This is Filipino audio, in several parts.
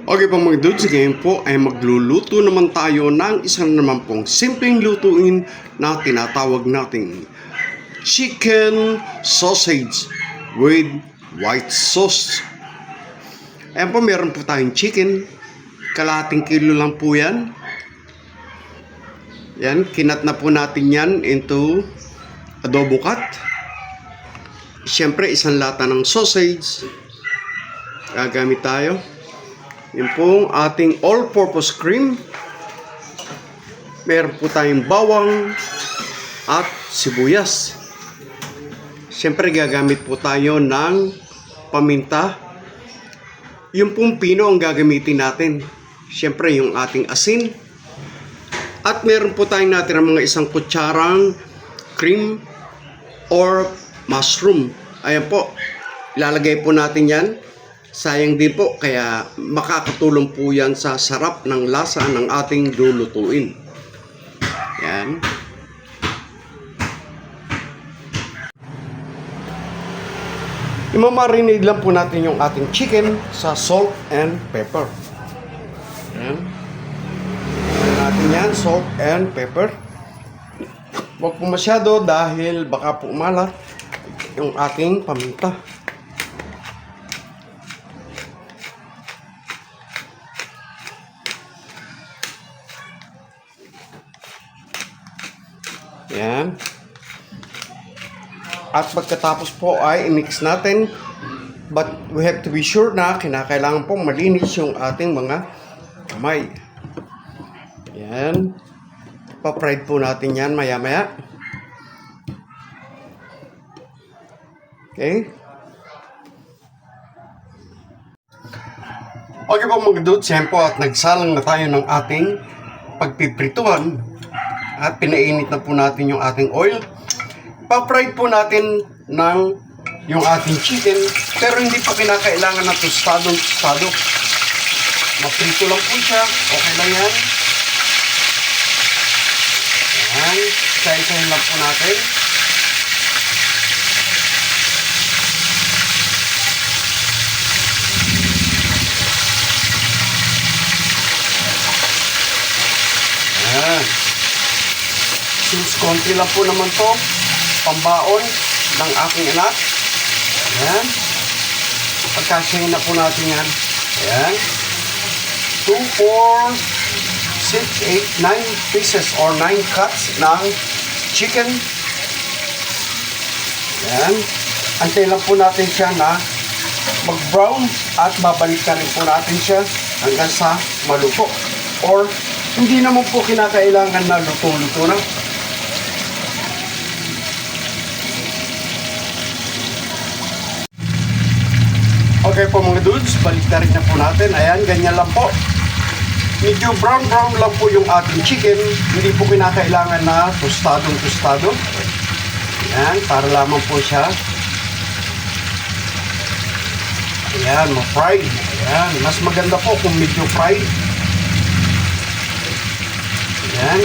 Okay po mga dudes, ngayon po ay magluluto naman tayo ng isang naman pong simpleng lutuin na tinatawag nating chicken sausage with white sauce. Ayan po, meron po tayong chicken. Kalahating kilo lang po yan. Yan, kinat na po natin yan into adobo cut. Siyempre, isang lata ng sausage. Gagamit tayo. Yan pong ating all-purpose cream. Meron po tayong bawang at sibuyas. Siyempre gagamit po tayo ng paminta. Yung pong pino ang gagamitin natin. Siyempre yung ating asin. At meron po tayong natin mga isang kutsarang cream or mushroom. Ayan po. Ilalagay po natin yan. Sayang din po, kaya makakatulong po yan sa sarap ng lasa ng ating lulutuin. Yan. Imamarinate lang po natin yung ating chicken sa salt and pepper. Yan. Ayan natin yan, salt and pepper. Huwag po masyado dahil baka po umalat yung ating paminta. Yan. At pagkatapos po ay i-mix natin. But we have to be sure na kinakailangan pong malinis yung ating mga kamay. Yan. Pa-fried po natin yan maya-maya. Okay. Okay po mga dudes, yan po at nagsalang na tayo ng ating pagpiprituhan. At pinainit na po natin yung ating oil. Pa-fry po natin ng yung ating chicken. Pero hindi pa kinakailangan na tostado. Maprito lang po siya. Okay lang yan. Ayan. Isa-isahin lang po natin. Ayan. Since konti lang po naman to, pambaon ng aking anak. Ayan. Pagkasyahin na po natin yan. Ayan. 2, 4, 6, 8, 9 pieces or 9 cuts ng chicken. Ayan. Antay lang po natin siya na mag-brown at babalikan rin po natin siya hanggang sa maluto. Or hindi naman po kinakailangan na luto-luto na. Okay po mga dudes, balik na rin na po natin. Ayan, ganyan lang po. Medyo brown lang po yung ating chicken. Hindi po kinakailangan na tostado. Ayan, para lamang po siya. Ayan, ma-fried. Ayan, mas maganda po kung medyo fried. Ayan,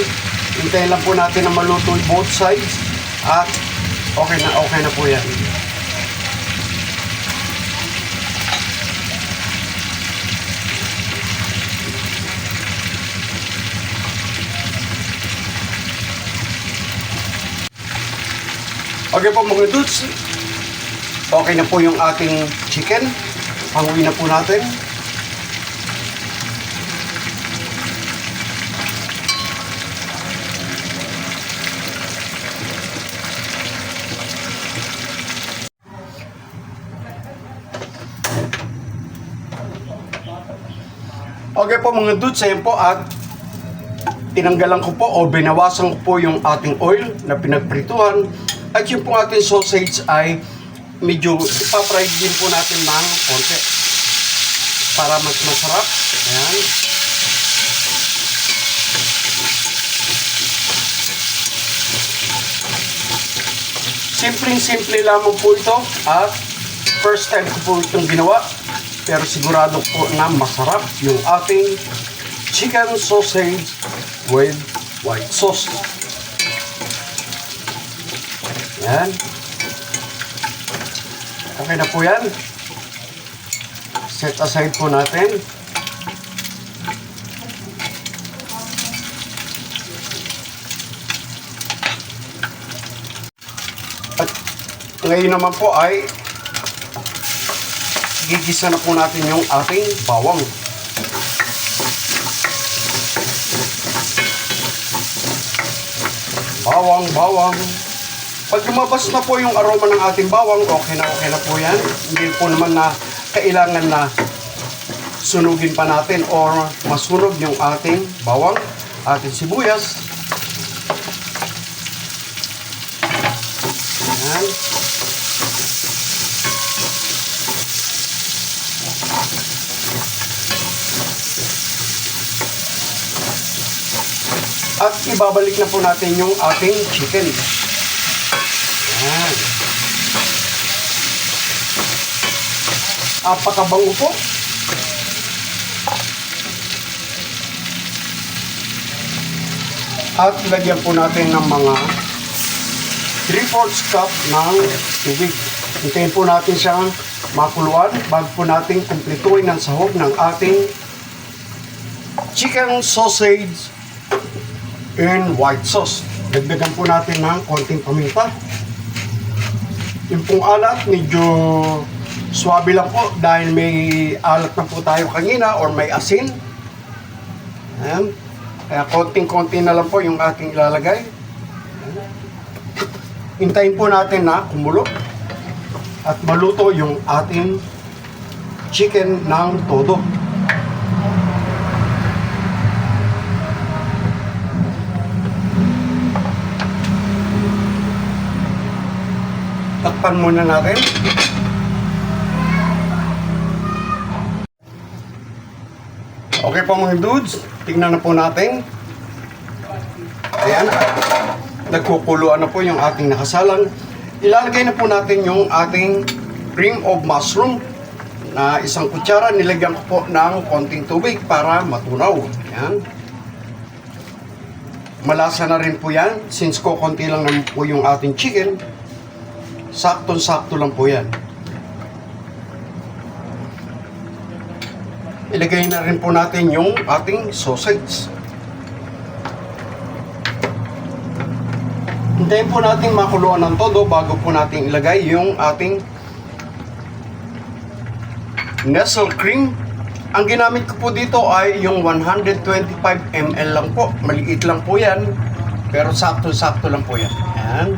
hintayin lang po natin na maluto both sides. At okay na po yan. Okay po mga dudes, okay na po yung ating chicken. Panguwi na po natin. Okay po mga dudes, ayan po at tinanggalan ko po o binawasan ko po yung ating oil na pinagprituhan. At yung pong ating sausage ay medyo ipa-fried din po natin ng konti para mas masarap. Ayan. Simple lamang po ito at first time ko po itong ginawa. Pero sigurado po na masarap yung ating chicken sausage with white sauce. Yan. Okay na po yan. Set aside po natin. Ngayon naman po ay gigisa na po natin yung ating bawang. Bawang. Pag lumabas na po yung aroma ng ating bawang, okay na po yan. Hindi po naman na kailangan na sunugin pa natin or masunog yung ating bawang, ating sibuyas. Ayan. At ibabalik na po natin yung ating chicken. Ayan. Apakabango po. At lagyan po natin ng mga 3/4 cup ng tubig. Hintayin po natin siyang makuluan bago po natin kumpletuhin ang sahog ng ating chicken sausage in white sauce. Dagdagan po natin ng konting paminta. Yung pong alat, medyo swabe lang po dahil may alat na po tayo kanina or may asin. Ayan. Kaya konting-konti na lang po yung ating ilalagay. Hintayin po natin na kumulo at maluto yung ating chicken ng todo. Takpan muna natin. Okay po mga dudes, tingnan na po natin. Ayan, nagkukuluan na po yung ating nakasalang. Ilalagay na po natin yung ating cream of mushroom na 1 kutsara. Nilagyan ko po ng konting tubig para matunaw. Ayan. Malasa na rin po yan since konti lang naman po yung ating chicken. Saktong-sakto lang po yan. Ilagay na rin po natin yung ating sausage. Hintayin po natin makuluan ng todo bago po natin ilagay yung ating Nestle cream. Ang ginamit ko po dito ay yung 125 ml lang po. Maliit lang po yan. Pero sakto-sakto lang po yan. Ayan.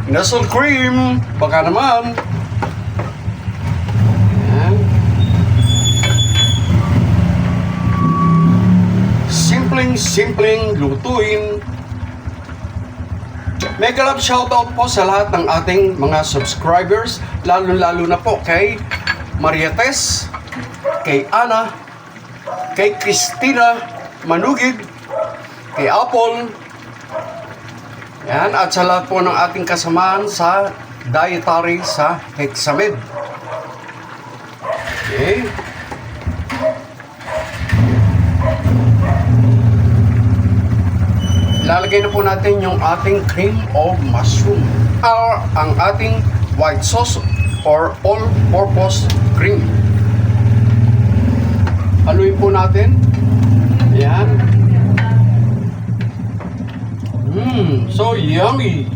Nestle cream, baka naman. Ayan. Simpleng lutuin. Mega love shoutout po sa lahat ng ating mga subscribers, lalo na po kay Maria Tess, kay Ana, kay Christina Manugid, kay Apple. Yan, at sa lahat po ng ating kasamaan sa dietary sa Hexamed. Okay. Ilalagay na po natin yung ating cream of mushroom or ang ating white sauce or all-purpose cream. Haluin po natin. Yan. So yummy!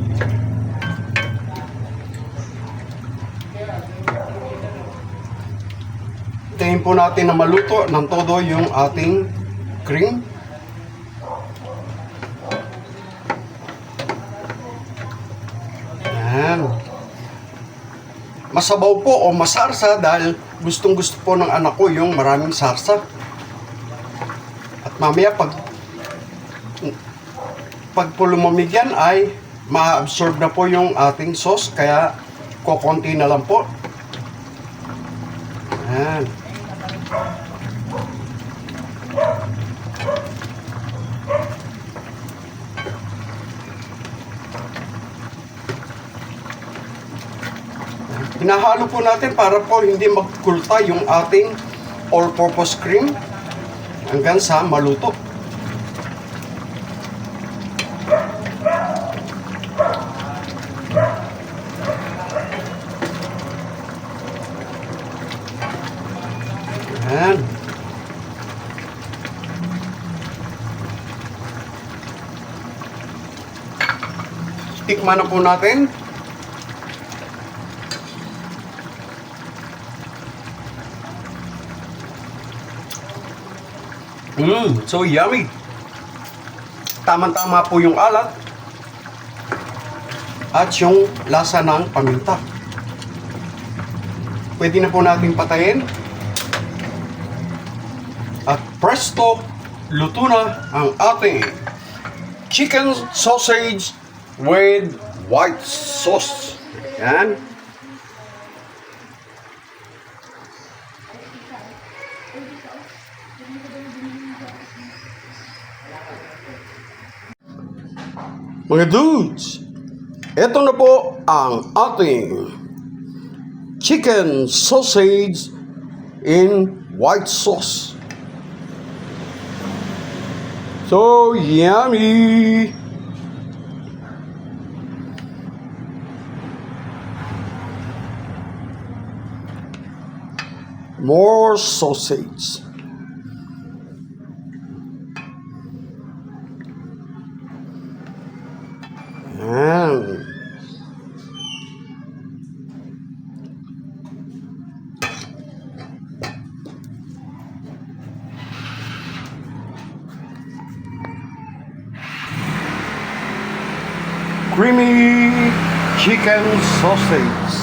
Hintayin po natin na maluto ng todo yung ating cream. Yan. Masabaw po o masarsa dahil gustong-gusto po ng anak ko yung maraming sarsa. At mamaya pag po lumamig yan ay ma-absorb na po yung ating sauce, kaya kokonti na lang po. Ayan. Hinahalo po natin para po hindi magkulta yung ating all-purpose cream hanggang sa maluto. Ayan. Tikman na po natin. So yummy. Tama-tama po yung alat at yung lasa ng paminta. Pwede na po natin patayin. At presto, luto na ang ating chicken sausage with white sauce. Yan. Mga dudes, ito na po ang ating chicken sausage in white sauce. So yummy! More sausage. Yan. Creamy chicken sausage.